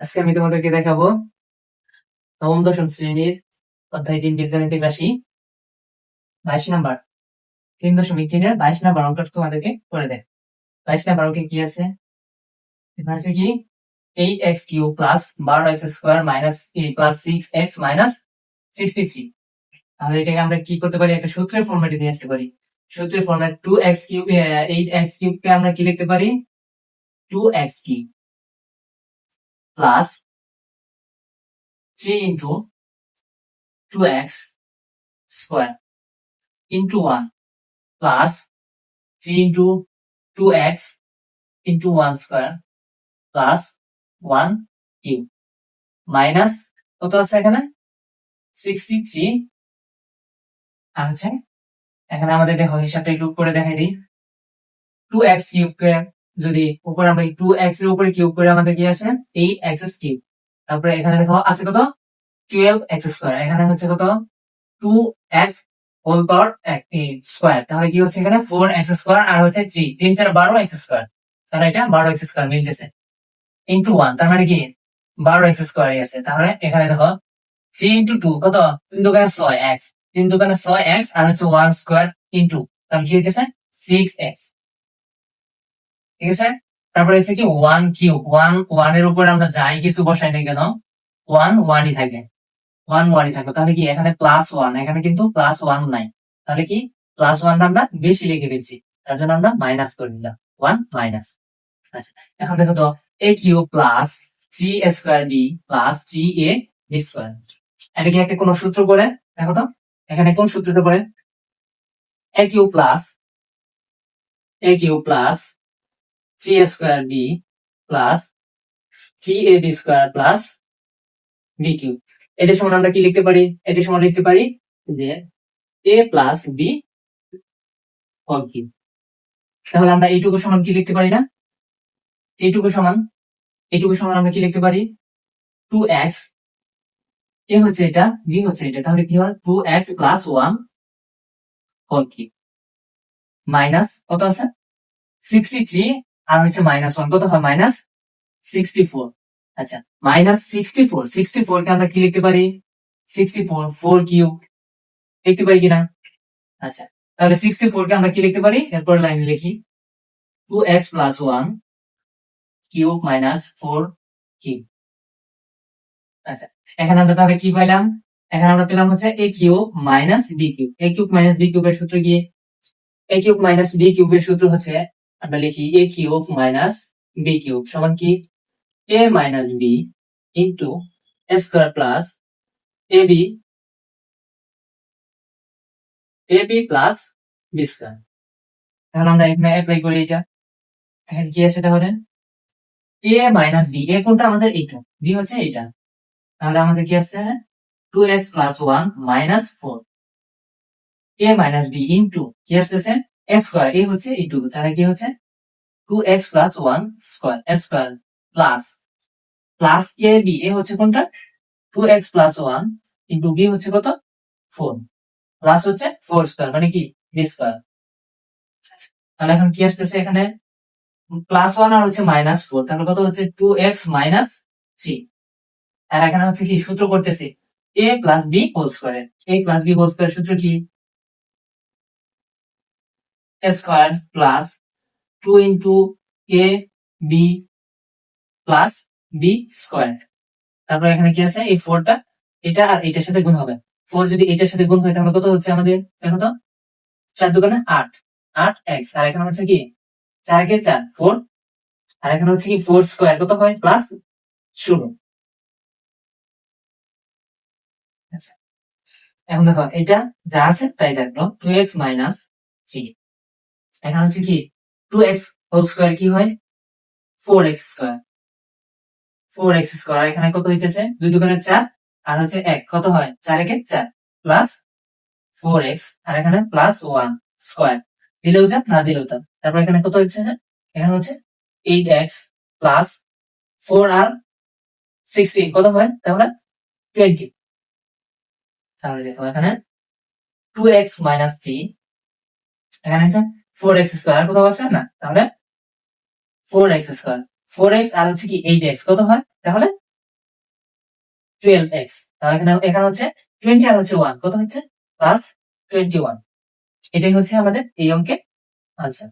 আজকে আমি তোমাদেরকে দেখাবো নবম দশম শ্রেণীর অধ্যায় 3 বীজগণিতিক রাশি 22 নাম্বার 3.3-এর 22 নাম্বার অঙ্কটা তোমাদেরকে করে দেয়। 22 নাম্বার অঙ্কে কি আছে? এখানে আছে কি 8x³ plus 12x square minus plus 6x minus 63। তাহলে এটাকে আমরা কি করতে পারি? একটা সূত্রের ফরম্যাটে নিয়ে আসতে পারি। সূত্রের ফরম্যাট 2x³ 8x³ কে আমরা কি লিখতে পারি? 2x³ plus 3 into 2x square into 1 plus 3 into 2x into 1 square plus 1 cube minus কত আছে এখানে 63 আর হচ্ছে এখানে আমাদের দেখো হিসাবটা একটু করে দেখাই দিই 2x কিউব কে যদি উপরে আমরা 2x এর উপরে কিউব করে আমাদের কি আসে 8x কিউব তারপরে এখানে দেখো আছে কত 12x স্কয়ার এখানে হচ্ছে কত 2x হোল পাওয়ার স্কয়ার তাহলে কি হচ্ছে এখানে 4x স্কয়ার আর হচ্ছে 3 4 12x স্কয়ার তাহলে এটা 12x স্কয়ার মিলছে ইনটু 1 তার মানে কি 12x স্কয়ার আছে তাহলে এখানে দেখো 3 ইনটু 2 কত 3 দুগুণে 6x 3 দুগুণে 6x আর হচ্ছে 1 স্কয়ার ইনটু তাহলে কি হচ্ছে 6x ঠিক আছে তারপরে হচ্ছে কি 1 কিউব 1 এর উপর আমরা যাই কিছু বসাই না কেন 1 1ই থাকে 1 1ই থাকবে তাহলে কি এখানে প্লাস 1 এখানে কিন্তু প্লাস 1 নাই তাহলে কি প্লাস 1 আমরা বেশি লিখে ফেলছি তার জন্য আমরা মাইনাস করে দিলাম 1 মাইনাস আচ্ছা এখন দেখো তো a cube plus 3a square b plus 3a b square এটা কি একটা কোন সূত্র পড়ে দেখো তো এখানে কোন সূত্রটা পড়ে a cube plus 3a square b plus 3ab square plus b cube এটার সমান আমরা কি লিখতে পারি এটার সমান লিখতে পারি যে a plus b whole cube তাহলে আমরা এইটুকু সমান কি লিখতে পারি না এইটুকু সমান আমরা কি লিখতে পারি 2x এ হচ্ছে এটা b হচ্ছে এটা তাহলে কি হয় 2x plus 1 whole cube minus কত আছে 63 আর হচ্ছে মাইনাস 1 কত হয় মাইনাস 64 আচ্ছা মাইনাস 64 কে আমরা কি লিখতে পারি 64 4 কিউব লিখতে পারি কিনা আচ্ছা তাহলে 64 কে আমরা কি লিখতে পারি এরপর লাইন লিখি 2x plus 1 cube minus 4 cube আচ্ছা এখানে আমরা তাহলে কি পাইলাম এখানে আমরা পেলাম হচ্ছে a cube minus b cube a cube minus b কিউবের সূত্র কি a কিউব মাইনাস b কিউবের সূত্র হচ্ছে আমরা লিখি a cube minus b cube সমান কি a minus b into a স্কয়ার plus ab plus b square তাহলে আমরা এখানে অ্যাপ্লাই করি এটা এখানে কি আছে তাহলে a মাইনাস b a কোনটা আমাদের এইটা b হচ্ছে এইটা তাহলে আমাদের কি আছে 2x plus 1 minus 4 a minus b into কি আসতেছে a স্কয়ার a হচ্ছে এইটুকু তাহলে কি হচ্ছে 2x প্লাস 1 স্কয়ার a স্কয়ার plus plus a b a হচ্ছে কোনটা 2x প্লাস 1 ইন্টু b হচ্ছে কত 4 প্লাস হচ্ছে 4 স্কয়ার মানে কি b স্কয়ার তাহলে এখন কি আসতেছে এখানে প্লাস 1 আর হচ্ছে মাইনাস 4 তাহলে কত হচ্ছে 2x মাইনাস 3 আর এখানে হচ্ছে কি সূত্র করতেছি a plus b whole square a plus b whole square সূত্র কি a স্কয়ার plus 2 into a b plus b square তারপর এখানে কি আছে এই 4টা এটা আর এটার সাথে গুণ হবে 4 যদি এটার সাথে গুণ হয় তাহলে কত হচ্ছে আমাদের দেখো তো 4 দুগুণে 8 8x আর এখানে হচ্ছে কি 4 কে 4 4 আর এখানে হচ্ছে কি 4 স্কয়ার কত হয় প্লাস 16 আচ্ছা এখন দেখো এটা যা আছে তাই থাকলো 2x মাইনাস 3 এখানে হচ্ছে কি 2x হোল স্কয়ার কি হয় 4x স্কয়ার 4x স্কয়ার এখানে কত হইতেছে 2 দুগুণে 4 আর হচ্ছে 1 কত হয় 4 একে 4 প্লাস 4x আর এখানে প্লাস 1 স্কয়ার দিলেও যা না দিলেও তা তারপর এখানে কত হচ্ছে এখানে হচ্ছে 8x প্লাস 4 আর 16 কত হয় তাহলে 20 তাহলে দেখো এখানে 2x মাইনাস 3 এখানে হচ্ছে 4x স্কয়ার কত আছে না তাহলে 4x স্কয়ার 4x আর হচ্ছে কি 8x কত হয় তাহলে 12x, তাহলে এখানে এখানে হচ্ছে 20 আর হচ্ছে 1, কত হচ্ছে প্লাস 21। এটাই হচ্ছে আমাদের এই অঙ্কের আনসার।